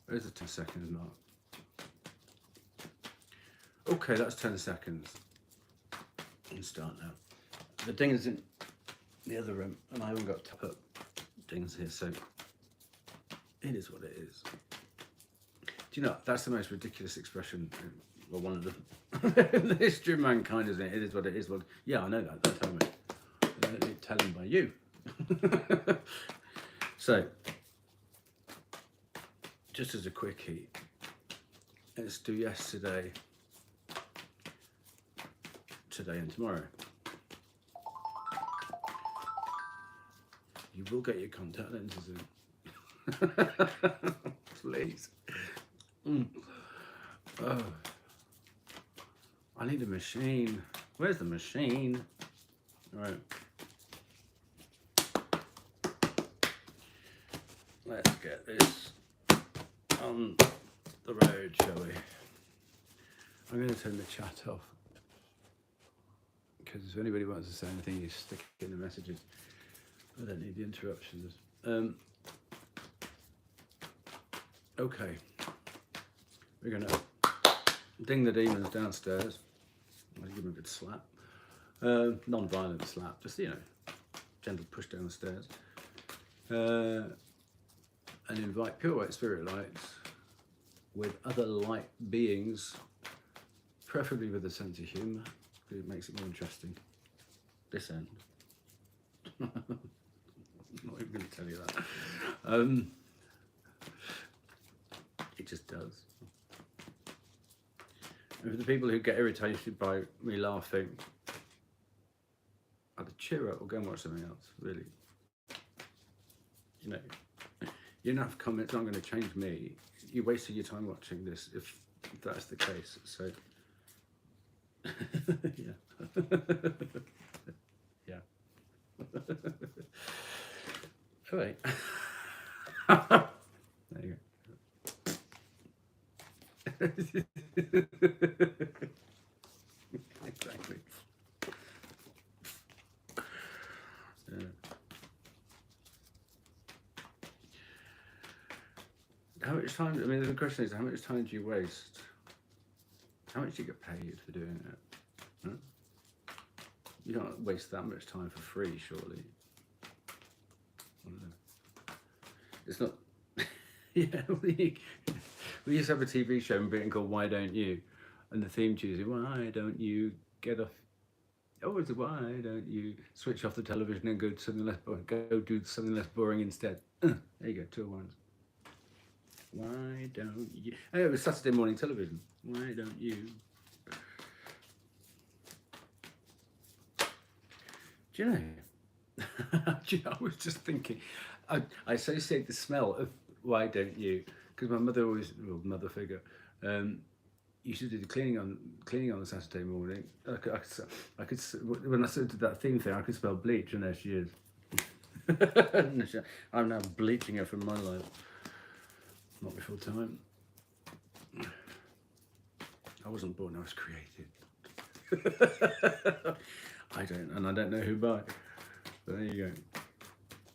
Where's the 10 seconds mark? Okay, that's 10 seconds. You can start now. The ding is in the other room, and I haven't got to put dings here, so it is what it is. Do you know, that's the most ridiculous expression, well, one of them, in the history of mankind, isn't it? It is what it is. Well, yeah, I know that. Don't tell me. Tell him by you. So, just as a quickie, let's do yesterday, today and tomorrow. You will get your contact lenses in. Please. Oh. I need a machine. Where's the machine? All right. Let's get this on the road, shall we? I'm going to turn the chat off, because if anybody wants to say anything, you stick it in the messages. I don't need the interruptions. Okay. We're going to ding the demons downstairs. I'll give them a good slap. Non-violent slap, just, you know, gentle push downstairs. And invite pure white spirit lights with other light beings, preferably with a sense of humour, because it makes it more interesting. This end. I'm not even going to tell you that. It just does. And for the people who get irritated by me laughing, either cheer up or go and watch something else, really. You know, your enough comments aren't going to change me. You wasted your time watching this if that's the case. So, yeah. Yeah. All right. There you go. Exactly. Yeah. How much time? I mean, the question is, how much time do you waste? How much do you get paid for doing it? Huh? You don't waste that much time for free, surely. I don't know. It's not. Yeah, we used to have a TV show in Britain called Why Don't You? And the theme tune is, why don't you get off? Oh, it's why don't you switch off the television and go to something less boring? Go do something less boring instead. There you go, 2 ones. Why don't you? Oh, it was Saturday morning television. Why don't you? Do you know? Do you know? I was just thinking. I associate the smell of why don't you? Because my mother always, well, mother figure, used to do the cleaning on a Saturday morning. I could when I did that theme thing, I could smell bleach, and there she is. I'm now bleaching her from my life. Not before time. I wasn't born, I was created. I don't know who by. But there you go.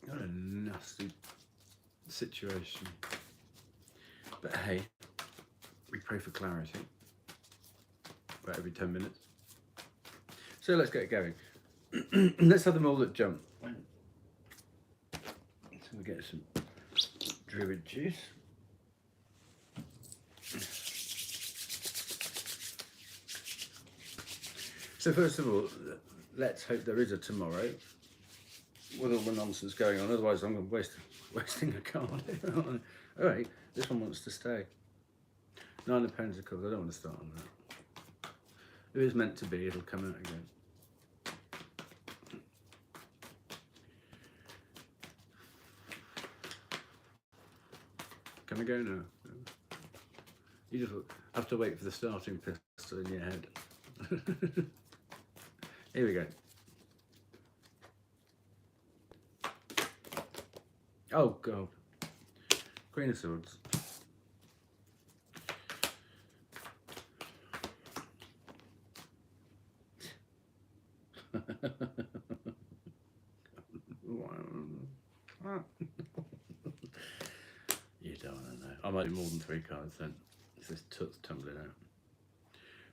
What a nasty situation. But hey, we pray for clarity about every 10 minutes. So let's get going. Let's have them all that jump. So we'll get some druid juice. So first of all, let's hope there is a tomorrow with all the nonsense going on. Otherwise, I'm wasting a card. All right, this one wants to stay. 9 of Pentacles. I don't want to start on that. If it's meant to be, it'll come out again. Can I go now? You just have to wait for the starting pistol in your head. Here we go. Oh God. Queen of Swords. You don't want to know. might do more than 3 cards then. It's this tooth tumbling out.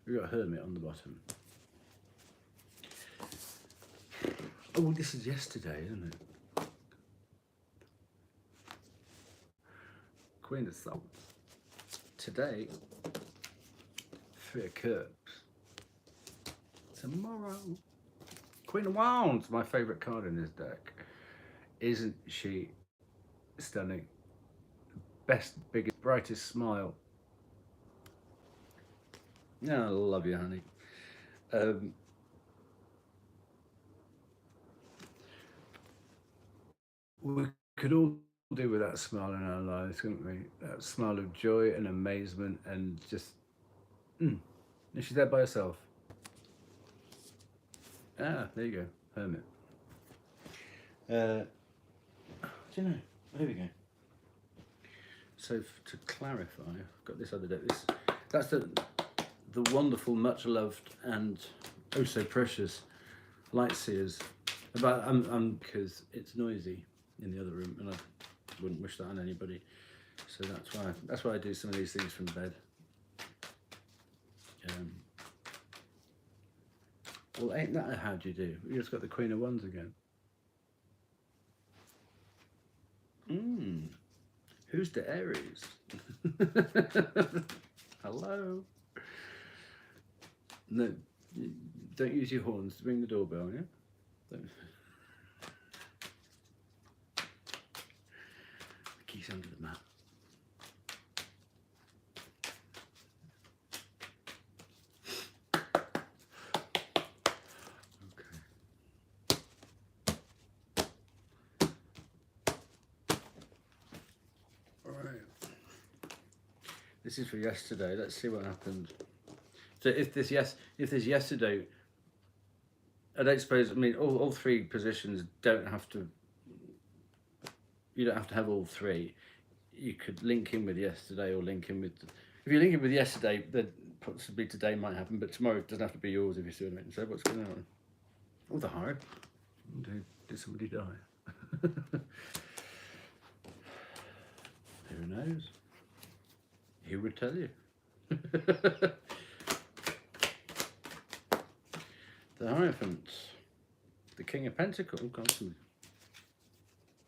We've got Hermit on the bottom. Oh, this is yesterday, isn't it? Queen of Swords. Today, 3 of Cups. Tomorrow, Queen of Wands, my favourite card in this deck. Isn't she stunning? Best, biggest, brightest smile. Yeah, I love you, honey. We could all do with that smile in our lives, couldn't we? That smile of joy and amazement and just, and she's there by herself. Ah, there you go, Hermit. Do you know? Here we go. So to clarify, I've got this other deck. That's the wonderful, much loved and oh so precious Lightseers. But because it's noisy in the other room, and I wouldn't wish that on anybody. So that's why I do some of these things from bed. Well, ain't that how do you do? You just got the Queen of Wands again. Who's the Aries? Hello. No, don't use your horns to ring the doorbell, yeah? Don't. The key's under the mat. This is for yesterday. Let's see what happened. So if this yesterday, I don't suppose. I mean, all 3 positions don't have to. You don't have to have all 3. You could link in with yesterday or link in with. If you link in with yesterday, then possibly today might happen, but tomorrow it doesn't have to be yours if you see what I mean. So what's going on? Oh, the heart. Did somebody die? Who knows? He would tell you. The Hierophant. The King of Pentacles. Oh, God.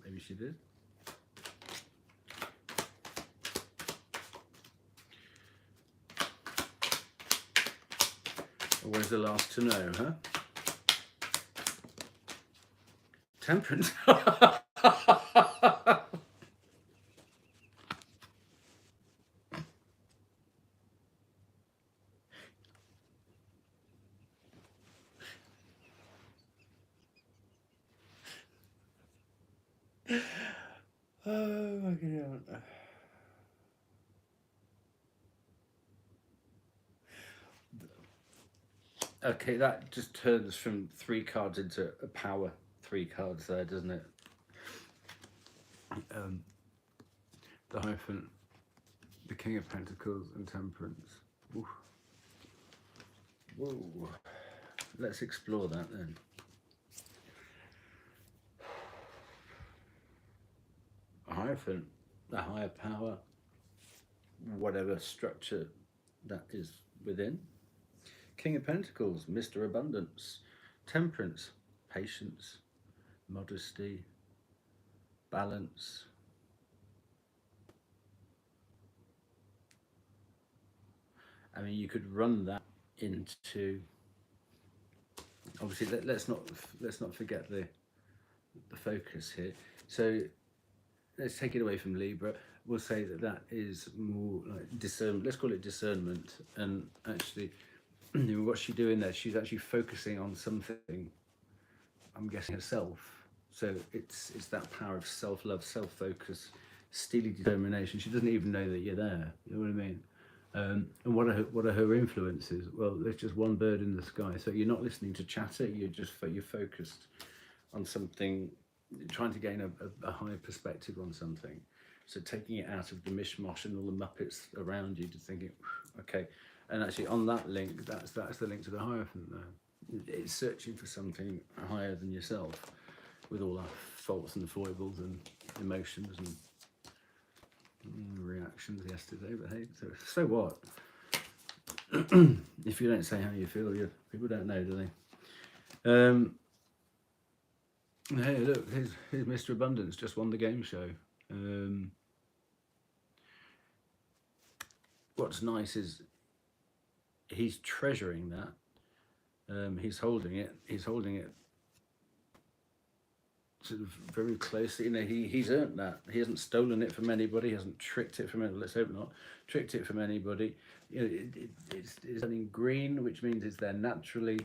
Maybe she did. Always the last to know, huh? Temperance. Oh my God. Okay, that just turns from 3 cards into a power 3 cards there, doesn't it? The Hierophant, the King of Pentacles and Temperance. Oof. Whoa. Let's explore that then. A Hierophant, a higher power, whatever structure that is within. King of Pentacles, Mr. Abundance. Temperance, patience, modesty, balance. I mean, you could run that into. Obviously, let's not forget the focus here. So let's take it away from Libra. We'll say that is more like discernment. Let's call it discernment. And actually, what's she doing there? She's actually focusing on something. I'm guessing herself. So it's that power of self-love, self-focus, steely determination. She doesn't even know that you're there. You know what I mean? And what are her influences? Well, there's just one bird in the sky. So you're not listening to chatter. You're focused on something, trying to gain a higher perspective on something. So taking it out of the mishmash and all the muppets around you to thinking, okay. And actually, on that link, that's the link to the Hierophant there. It's searching for something higher than yourself, with all our faults and foibles and emotions and reality. reactions yesterday, but hey, so what? If you don't say how you feel, people don't know, do they? Hey, look, here's Mr. Abundance, just won the game show. What's nice is he's treasuring that. He's holding it sort of very closely. You know, he's earned that. He hasn't stolen it from anybody. He hasn't tricked it from anybody. Let's hope not. Tricked it from anybody. You know, it's in green, which means it's there naturally.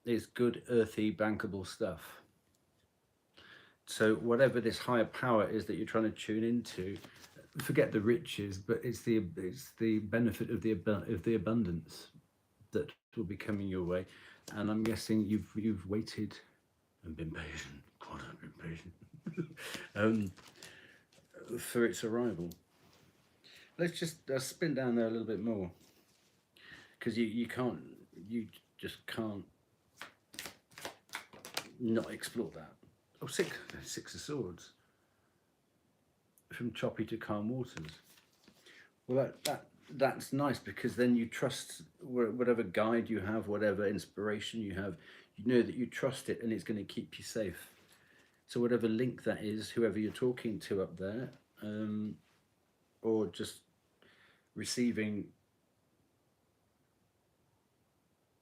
It's good, earthy, bankable stuff. So whatever this higher power is that you're trying to tune into, forget the riches, but it's the benefit of the abundance that will be coming your way. And I'm guessing you've waited and been patient. God, I've been patient for its arrival. Let's just spin down there a little bit more, because you just can't not explore that. Oh, six of swords. From choppy to calm waters. Well, that's nice, because then you trust whatever guide you have, whatever inspiration you have, you know that you trust it and it's going to keep you safe. So whatever link that is, whoever you're talking to up there, or just receiving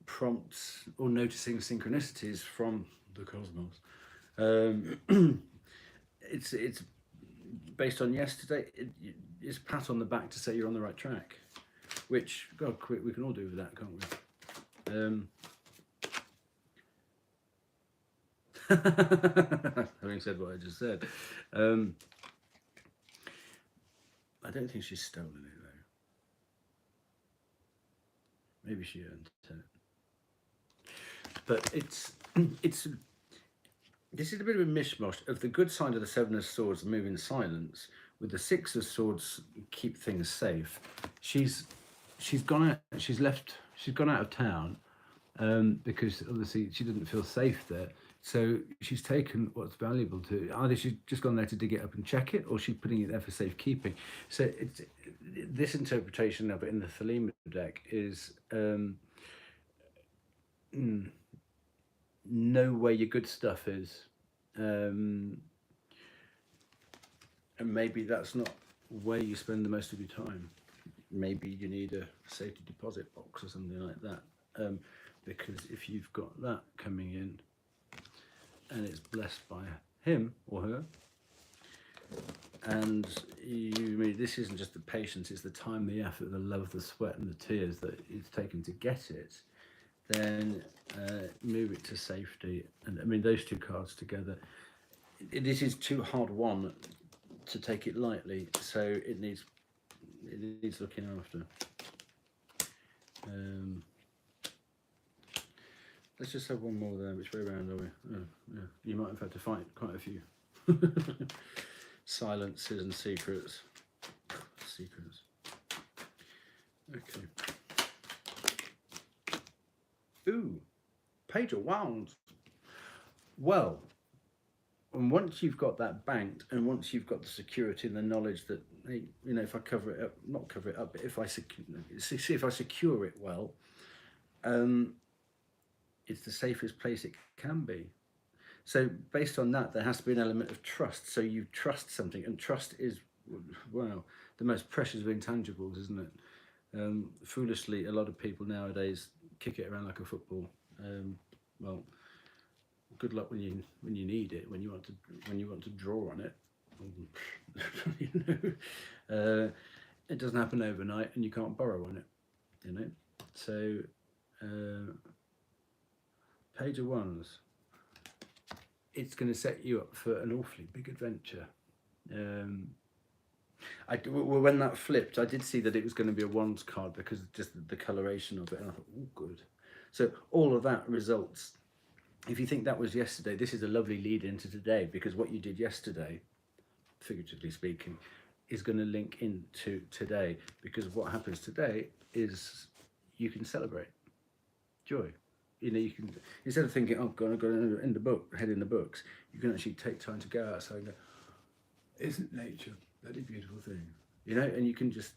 prompts or noticing synchronicities from the cosmos, it's based on yesterday. It's a pat on the back to say you're on the right track, which, God, we can all do with that, can't we? Having said what I just said, I don't think she's stolen it though. Maybe she earned it. But it's this is a bit of a mishmash of the good side of the Seven of Swords move in silence, with the Six of Swords keep things safe. She's gone out. She's gone out of town because obviously she didn't feel safe there. So she's taken what's valuable to either she's just gone there to dig it up and check it, or she's putting it there for safekeeping. So this interpretation of it in the Thelema deck is know where your good stuff is, and maybe that's not where you spend the most of your time. Maybe you need a safety deposit box or something like that, because if you've got that coming in and it's blessed by him or her, and this isn't just the patience, it's the time, the effort, the love, the sweat and the tears that it's taken to get it, then move it to safety. And I mean, those two cards together, this is too hard won to take it lightly, so it needs looking after. Let's just have one more there. Which way around are we? Oh, yeah. You might have had to fight quite a few silences and secrets. Okay. Ooh, Page of Wands. Well, and once you've got that banked, and once you've got the security and the knowledge that, hey, you know, if I cover it up, not cover it up, but if I secure it well, it's the safest place it can be. So based on that, there has to be an element of trust. So you trust something, and trust is, wow, the most precious of intangibles, isn't it? Foolishly, a lot of people nowadays kick it around like a football. Well, good luck when you need it, when you want to draw on it. You know, it doesn't happen overnight, and you can't borrow on it. You know, so Page of Wands. It's going to set you up for an awfully big adventure. When that flipped, I did see that it was going to be a Wands card because of just the coloration of it, and I thought, oh, good. So all of that results. If you think that was yesterday, this is a lovely lead into today, because what you did yesterday, figuratively speaking, is going to link into today, because what happens today is you can celebrate joy. You know, you can, instead of thinking, oh God, I've got to in the book, head in the books, you can actually take time to go outside and go, isn't nature a bloody beautiful thing? You know, and you can just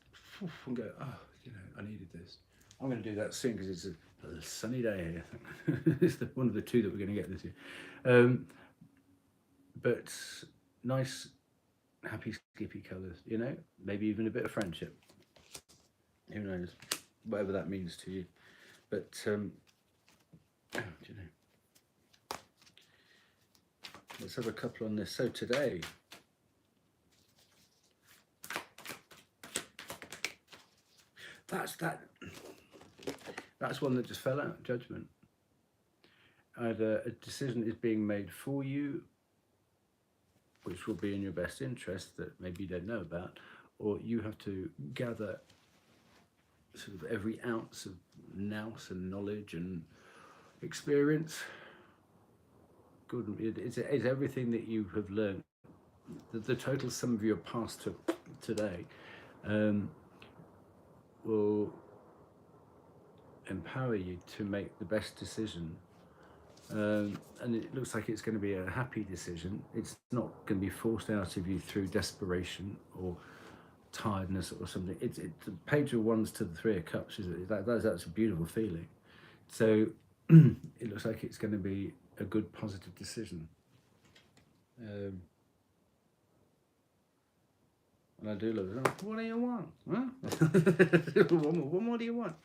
and go, oh, you know, I needed this. I'm going to do that soon because it's a sunny day here. It's one of the two that we're going to get this year. But nice, happy, skippy colours, you know, maybe even a bit of friendship. Who knows? Whatever that means to you. But, oh, do you know? Let's have a couple on this. So today, that's one that just fell out, judgment. Either a decision is being made for you, which will be in your best interest that maybe you don't know about, or you have to gather sort of every ounce of nous and knowledge and experience. Good, it's everything that you have learned. The total sum of your past to today will empower you to make the best decision. And it looks like it's going to be a happy decision. It's not going to be forced out of you through desperation or tiredness or something. It's the page of wands to the three of cups. That's a beautiful feeling. So it looks like it's going to be a good positive decision. And I do love it. What do you want? Huh? What more do you want?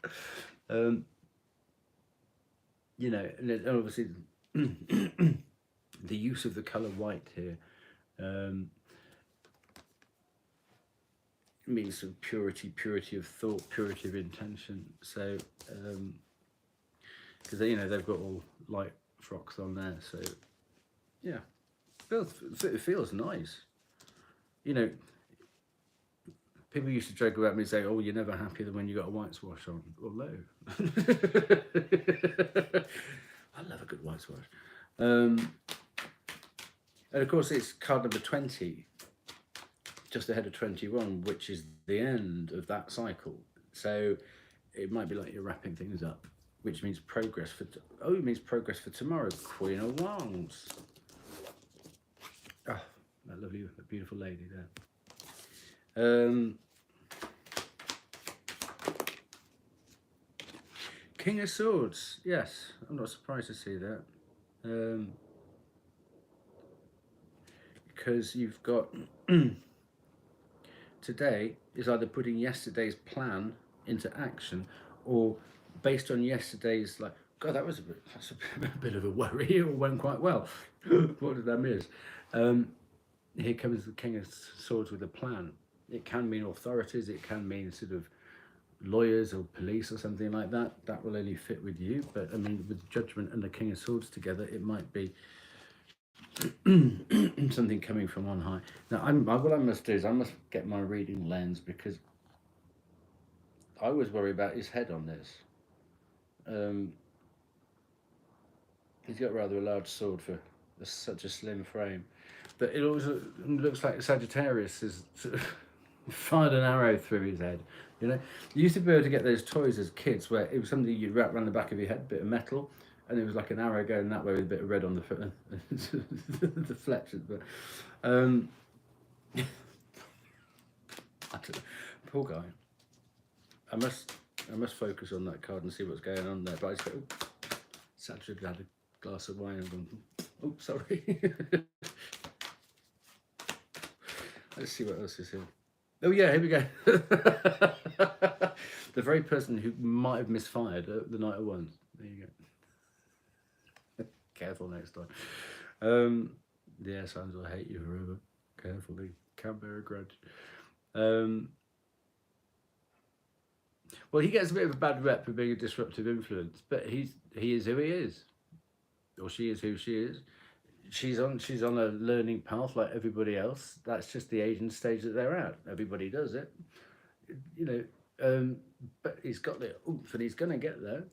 You know, and obviously the use of the colour white here means some purity of thought, purity of intention. So, because you know they've got all light frocks on there, so yeah, it feels nice. You know, people used to joke about me saying, "Oh, you're never happier than when you got a white swash on." Well, no. I love a good white swash. And of course, it's card number 20, just ahead of 21, which is the end of that cycle. So it might be like you're wrapping things up, which means progress for. It means progress for tomorrow. Queen of Wands. Ah, that lovely, beautiful lady there. King of Swords, yes, I'm not surprised to see that. Because you've got today is either putting yesterday's plan into action or based on yesterday's, like, God, that's a bit of a worry. It all went quite well. What did I miss? Here comes the King of Swords with a plan. It can mean authorities, it can mean sort of lawyers or police or something like that. That will only fit with you. But I mean, with Judgment and the King of Swords together, it might be something coming from on high. Now, what I must do is I must get my reading lens, because I always worry about his head on this. He's got rather a large sword for such a slim frame, but it also looks like Sagittarius has fired an arrow through his head. You know, you used to be able to get those toys as kids where it was something you'd wrap around the back of your head, a bit of metal, and it was like an arrow going that way with a bit of red on the the fletches. But poor guy. I must focus on that card and see what's going on there. But I just go, Saturday had a glass of wine and gone, oh, sorry. Let's see what else is here. Oh yeah, here we go. The very person who might have misfired the Knight of Wands. There you go. Careful next time. Yeah, signs will hate you forever. Carefully, can't bear a grudge. Well, he gets a bit of a bad rep for being a disruptive influence, but he is who he is, or she is who she is. She's on a learning path like everybody else. That's just the age and stage that they're at. Everybody does it, you know. But he's got the oomph, and he's going to get there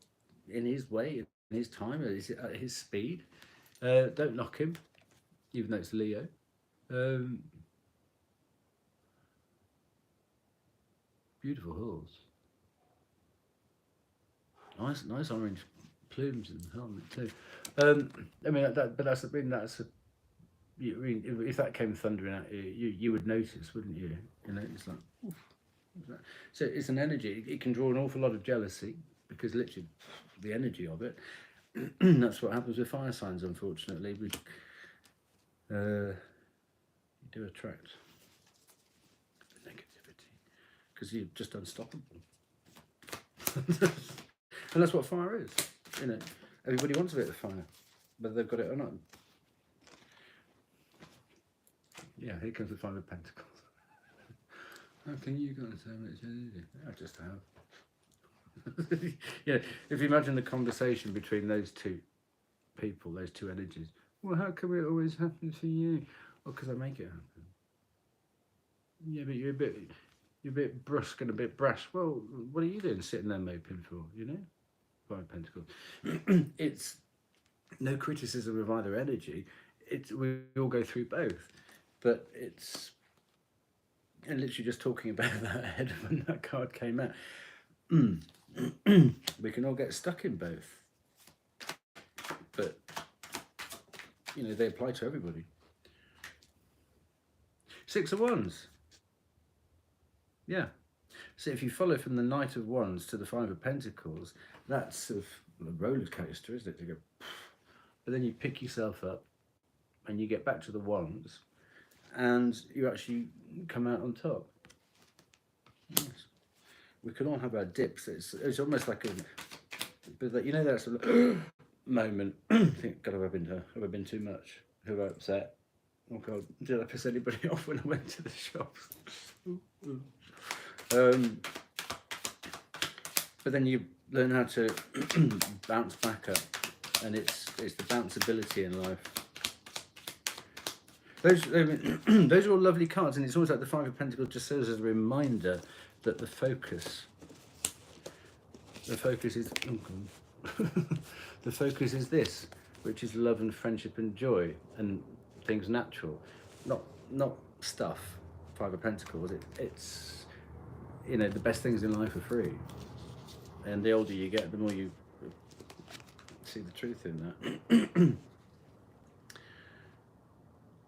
in his way, in his time, at his speed. Don't knock him, even though it's Leo. Beautiful horse. Nice orange plumes and helmet too. I mean, that's I mean, if that came thundering at you, you would notice, wouldn't you? You know, it's like, oof, what's that? So it's an energy. It can draw an awful lot of jealousy because literally the energy of it. That's what happens with fire signs, unfortunately. You do attract the negativity because you're just unstoppable. And that's what fire is. You know, everybody wants a bit of fire, whether they've got it or not. Yeah, here comes the Five of Pentacles. How can you guys have much energy? I just have. Yeah, if you imagine the conversation between those two people, those two energies. Well, how come it always happens for you? Well, because I make it happen. Yeah, but you're a bit brusque and a bit brash. Well, what are you doing sitting there moping for? You know, Five of Pentacles. It's no criticism of either energy. We all go through both, but it's and literally just talking about that ahead when that card came out. We can all get stuck in both, but you know they apply to everybody. Six of Wands. Yeah. So if you follow from the Knight of Wands to the Five of Pentacles, that's sort of a roller coaster, isn't it? To go, but then you pick yourself up and you get back to the Wands and you actually come out on top. Yes. We can all have our dips. It's almost like but you know that sort of moment. I think, God, have I been too much? Have I upset? Oh God, did I piss anybody off when I went to the shops? But then you learn how to bounce back up, and it's the bounceability in life. Those are all lovely cards, and it's almost like the Five of Pentacles just serves as a reminder that the focus is the focus is this, which is love and friendship and joy and things natural, not stuff. Five of Pentacles. It's you know the best things in life are free, and the older you get, the more you see the truth in that.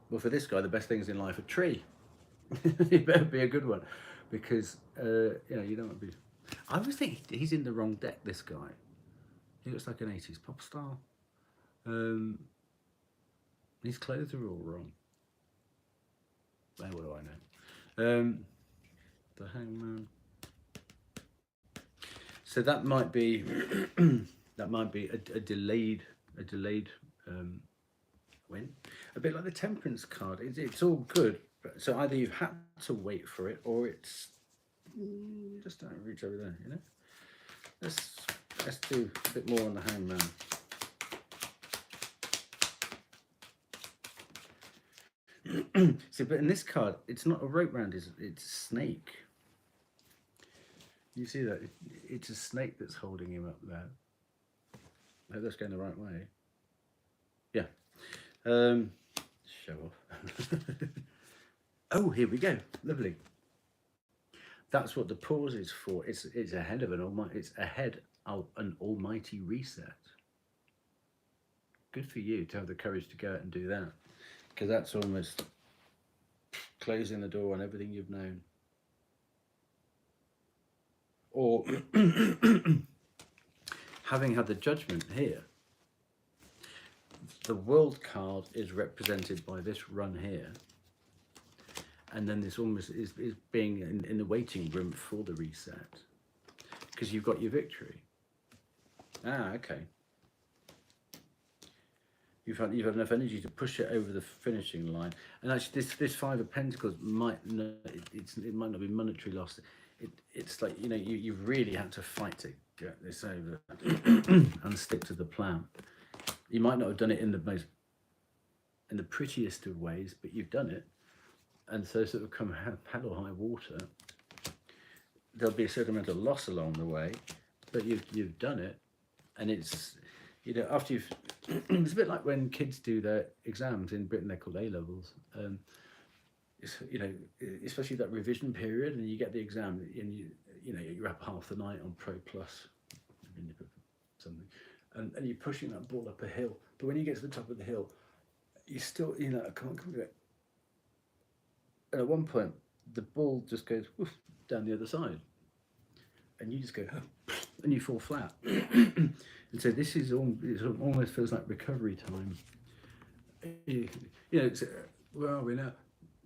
Well, for this guy, the best things in life are tree. It better be a good one, because you know you don't want to be. I always think he's in the wrong deck. This guy, he looks like an 80s pop star. His clothes are all wrong. Well, what do I know? The Hangman. So that might be a delayed win. A bit like the Temperance card. It's all good. So either you've had to wait for it, or it's just don't reach over there. You know. Let's do a bit more on the Hangman. See, but in this card, it's not a rope round, it's a snake. You see that? It's a snake that's holding him up there. I hope that's going the right way. Yeah. Show off. Oh, here we go. Lovely. That's what the pause is for. It's ahead of an almighty reset. Good for you to have the courage to go out and do that, because that's almost closing the door on everything you've known. Or having had the Judgment here, the World card is represented by this run here, and then this almost is being in the waiting room for the reset, because you've got your victory. Ah, okay. You've had enough energy to push it over the finishing line, and actually, this Five of Pentacles it might not be monetary loss. It's like you know you've really had to fight to get this over and stick to the plan. You might not have done it in the prettiest of ways, but you've done it, and so sort of come hell or high water, there'll be a certain amount of loss along the way, but you've done it, and it's you know after you've it's a bit like when kids do their exams in Britain, they're called A-levels. It's, you know, especially that revision period, and you get the exam, and you're up half the night on Pro Plus, something, and you're pushing that ball up a hill. But when you get to the top of the hill, you still, you know, come on, do it. And at one point, the ball just goes woof, down the other side, and you just go, and you fall flat. And so this is it almost feels like recovery time. You know, where are we now?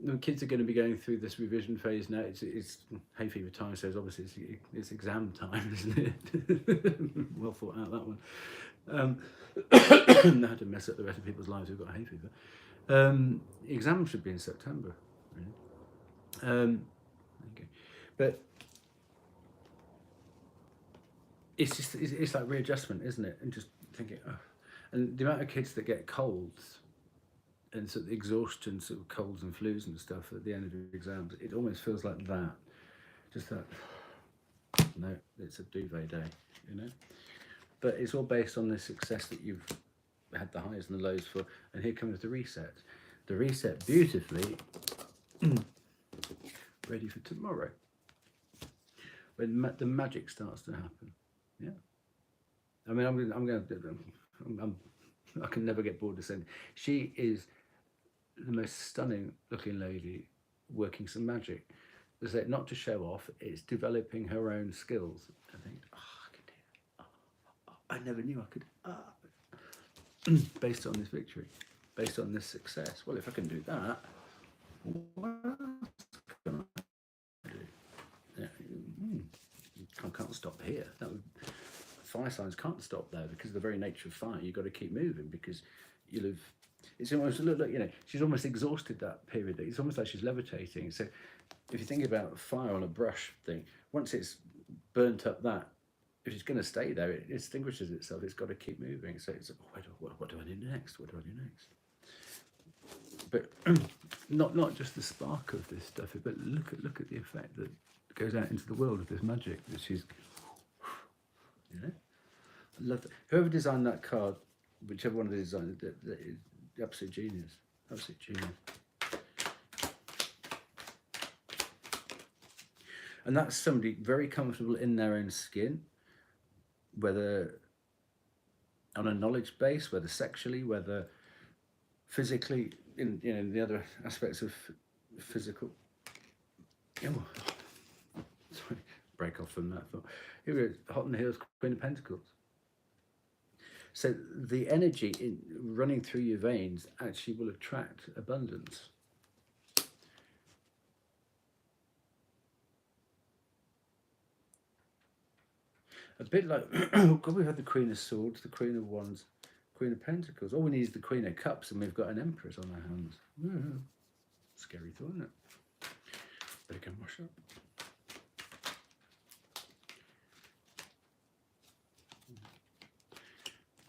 The kids are going to be going through this revision phase now. It's hay fever time, so obviously it's exam time, isn't it? Well thought out, that one. How to mess up the rest of people's lives who've got hay fever. Exams should be in September, really. Okay. But it's just it's like readjustment, isn't it? And just thinking, oh. And the amount of kids that get colds and sort of exhaustion, sort of colds and flus and stuff at the end of the exams, it almost feels like that. Just that, no, it's a duvet day, you know. But it's all based on the success that you've had the highs and the lows for. And here comes the reset. The reset beautifully ready for tomorrow, when the magic starts to happen. Yeah. I mean, I can never get bored of saying she is the most stunning looking lady working some magic. Is that not to show off? It's developing her own skills. I think, oh, I can do that. Oh, I never knew I could. Based on this victory, based on this success. Well, if I can do that, what else can I do? Yeah. I can't stop here. Fire signs can't stop there because of the very nature of fire. You've got to keep moving because you'll have. It's almost look, you know, she's almost exhausted that period. It's almost like she's levitating. So, if you think about fire on a brush thing, once it's burnt up that, if it's going to stay there, it extinguishes itself. It's got to keep moving. So it's what do I do next? What do I do next? But not just the spark of this stuff, but look at the effect that goes out into the world of this magic that she's. You know, I love that. Whoever designed that card, whichever one of the designers, that is absolute genius. Absolute genius. And that's somebody very comfortable in their own skin, whether on a knowledge base, whether sexually, whether physically, in the other aspects of physical. Oh, sorry, break off from that thought. Here it is, Hot on the Heels, Queen of Pentacles. So the energy running through your veins actually will attract abundance. A bit like, oh God, we've had the Queen of Swords, the Queen of Wands, Queen of Pentacles. All we need is the Queen of Cups and we've got an Empress on our hands. Scary thought, isn't it? Better go and wash up.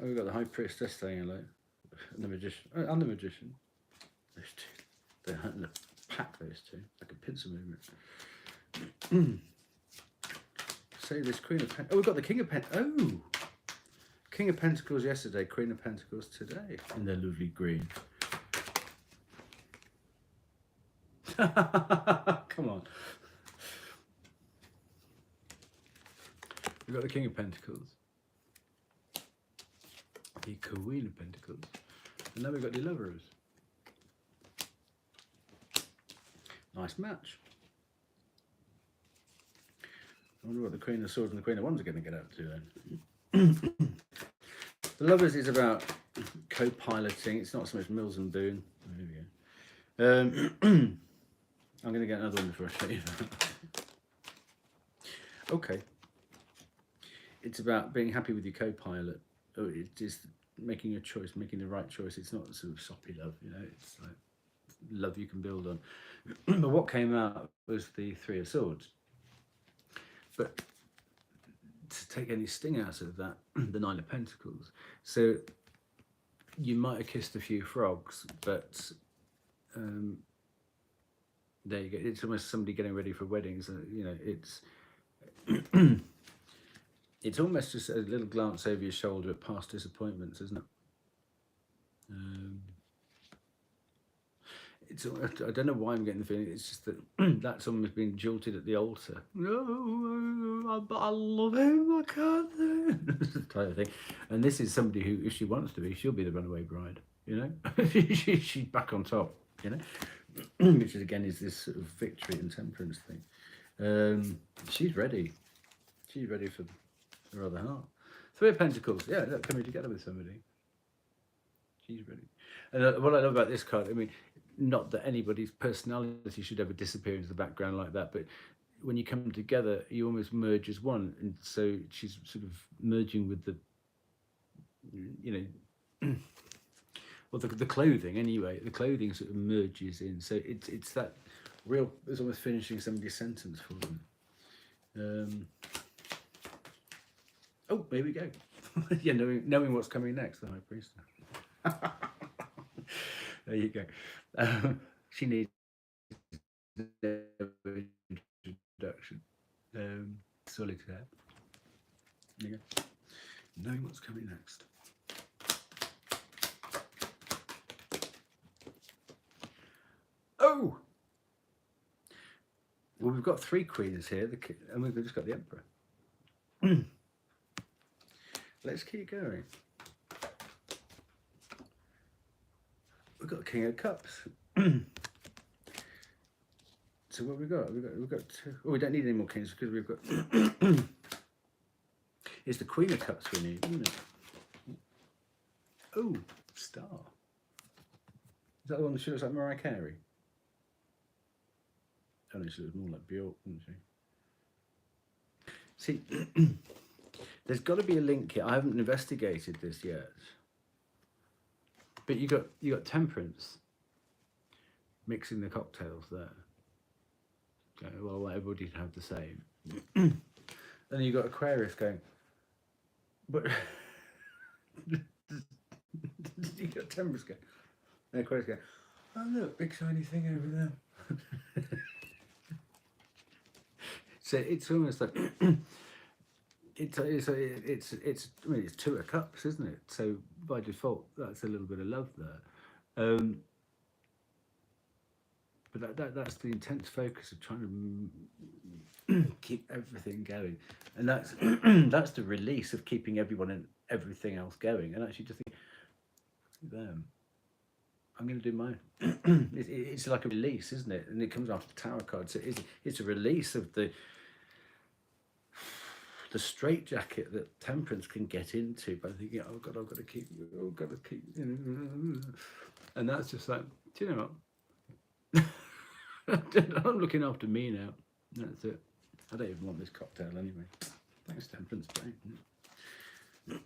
Oh, we've got the High Priestess saying hello. And the Magician. Oh, and the Magician. Those two. They're hunting to pack those two. Like a pincer movement. Say this Queen of Pentacles. Oh, we've got the King of Pentacles. Oh! King of Pentacles yesterday, Queen of Pentacles today. In their lovely green. Come on. We've got the King of Pentacles. The Queen of Pentacles. And now we've got the Lovers. Nice match. I wonder what the Queen of Swords and the Queen of Wands are going to get up to then. The Lovers is about co-piloting. It's not so much Mills and Boon. Oh, here we go. I'm going to get another one before I show you that. Okay. It's about being happy with your co-pilot. Oh, it is making a choice, making the right choice. It's not sort of soppy love, you know. It's like love you can build on. But what came out was the Three of Swords. But to take any sting out of that, the Nine of Pentacles. So you might have kissed a few frogs, but there you go. It's almost somebody getting ready for weddings. You know, it's it's almost just a little glance over your shoulder at past disappointments, isn't it? it's, I don't know why I'm getting the feeling. It's just that that someone has been jilted at the altar. No, but I love him. I can't. Type of thing. And this is somebody who, if she wants to be, she'll be the runaway bride. You know, she's back on top. You know, which is again is this sort of victory and temperance thing. She's ready. She's ready for her other half. Three of Pentacles. Yeah, look, coming together with somebody. She's ready. And what I love about this card, I mean, not that anybody's personality should ever disappear into the background like that, but when you come together, you almost merge as one. And so she's sort of merging with the, you know, well, the clothing anyway. The clothing sort of merges in. So it's that real. It's almost finishing somebody's sentence for them. Oh, here we go. Yeah, knowing what's coming next, the High Priest. There you go. She needs no introduction. Solitaire. There you go. Knowing what's coming next. Oh! Well, we've got three queens here, and we've just got the Emperor. Let's keep going. We've got King of Cups. So what have we got? We've got two. Oh, we don't need any more kings because we've got. It's the Queen of Cups we need, isn't it? Oh, star. Is that the one that she looks like Mariah Carey? Oh no, she looks more like Bjork, doesn't she? See, there's got to be a link here. I haven't investigated this yet. But you got Temperance mixing the cocktails there. Okay, well, I want everybody to have the same. Then you got Aquarius going, but you got Temperance going, and Aquarius going, oh look, big shiny thing over there. So it's almost like it's I mean it's Two of Cups, isn't it? So by default, that's a little bit of love there. But that's the intense focus of trying to keep everything going, and that's that's the release of keeping everyone and everything else going, and actually just think, them. I'm going to do mine. It's like a release, isn't it? And it comes after the Tower card, so it's a release of the straitjacket that Temperance can get into by thinking, oh God, I've got to keep, and that's just like, do you know what? I'm looking after me now. That's it. I don't even want this cocktail anyway. Thanks, Temperance Bay.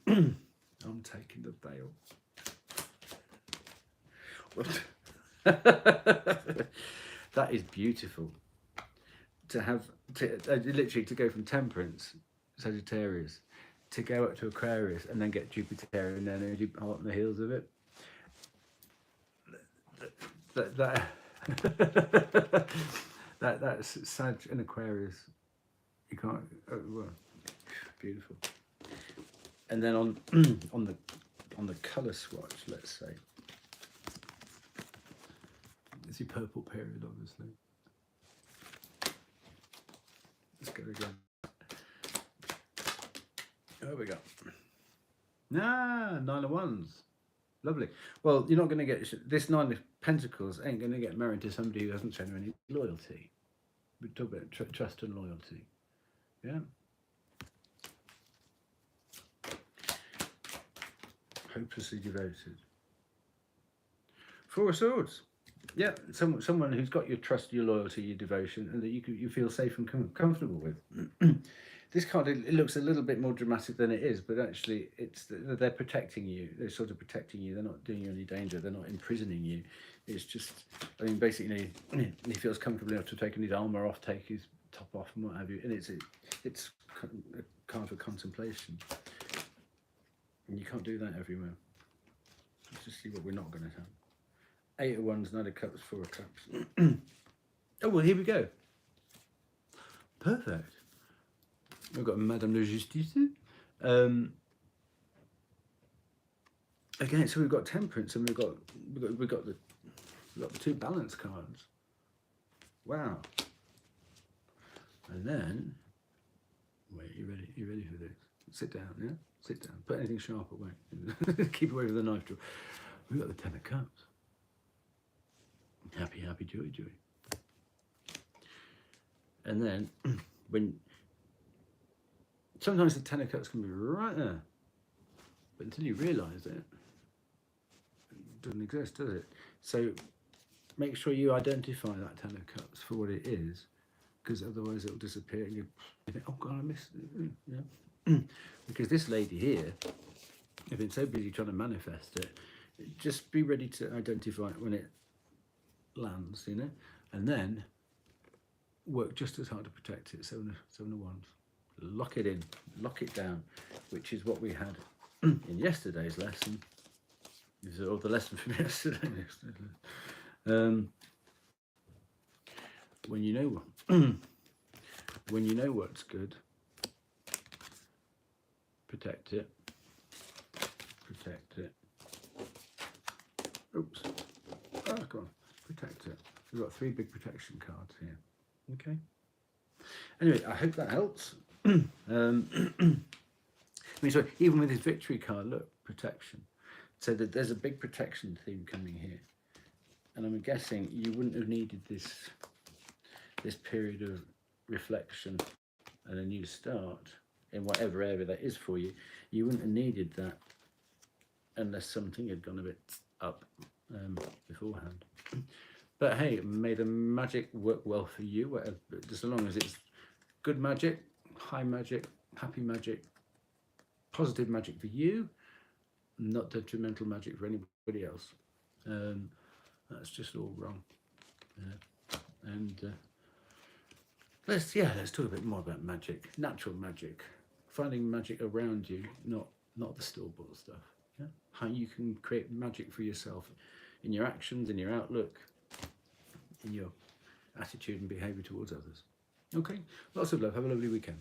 I'm taking the veil. That is beautiful. To have literally to go from Temperance, Sagittarius, to go up to Aquarius and then get Jupiter and then energy hot on the heels of it. That's Sag and Aquarius. You can't. Well, beautiful. And then on the colour swatch, let's say. It's the purple period, obviously. Let's go again. There we go. Nine of Wands. Lovely. Well, you're not going to get this Nine of Pentacles ain't going to get married to somebody who hasn't shown any loyalty. We talk about trust and loyalty. Yeah. Hopelessly devoted. Four of Swords. Yeah, someone who's got your trust, your loyalty, your devotion, and that you feel safe and comfortable with. This card, it looks a little bit more dramatic than it is, but actually they're protecting you. They're sort of protecting you. They're not doing you any danger. They're not imprisoning you. It's just, I mean, basically, he feels comfortable enough to take his armour off, take his top off, and what have you. And it's a card for contemplation. And you can't do that everywhere. Let's just see what we're not going to have. 8 of Wands, 9 of Cups, 4 of Cups. Oh, well, here we go. Perfect. We've got Madame de Justice. Again, so we've got Temperance, and we've got the We've got the 2 balance cards. Wow. And then, wait, you ready? You ready for this? Sit down, yeah? Sit down. Put anything sharp away. Keep away with the knife drawer. We've got the 10 of Cups. Happy, happy, joy, joy. And then, when sometimes the 10 of Cups can be right there, but until you realise it doesn't exist, does it? So make sure you identify that 10 of Cups for what it is, because otherwise it'll disappear and you think, oh God, I missed it. Yeah. Because this lady here, I've been so busy trying to manifest it, just be ready to identify it when it lands, you know, and then work just as hard to protect it. 7 of Wands. Lock it in, lock it down, which is what we had in yesterday's lesson. This is all the lesson from yesterday. When you know when you know what's good, protect it. Protect it. Oops. Oh, come on. Protect it. We've got 3 big protection cards here. Okay. Anyway, I hope that helps. I mean, so even with his victory card, look, protection. So that there's a big protection theme coming here. And I'm guessing you wouldn't have needed this period of reflection and a new start in whatever area that is for you. You wouldn't have needed that unless something had gone a bit up beforehand. But hey, may the magic work well for you, whatever, just as long as it's good magic, high magic, happy magic, positive magic for you, not detrimental magic for anybody else. That's just all wrong. And let's talk a bit more about magic, natural magic, finding magic around you, not the store-bought stuff. Yeah? How you can create magic for yourself in your actions, in your outlook, in your attitude and behaviour towards others. Okay, lots of love. Have a lovely weekend.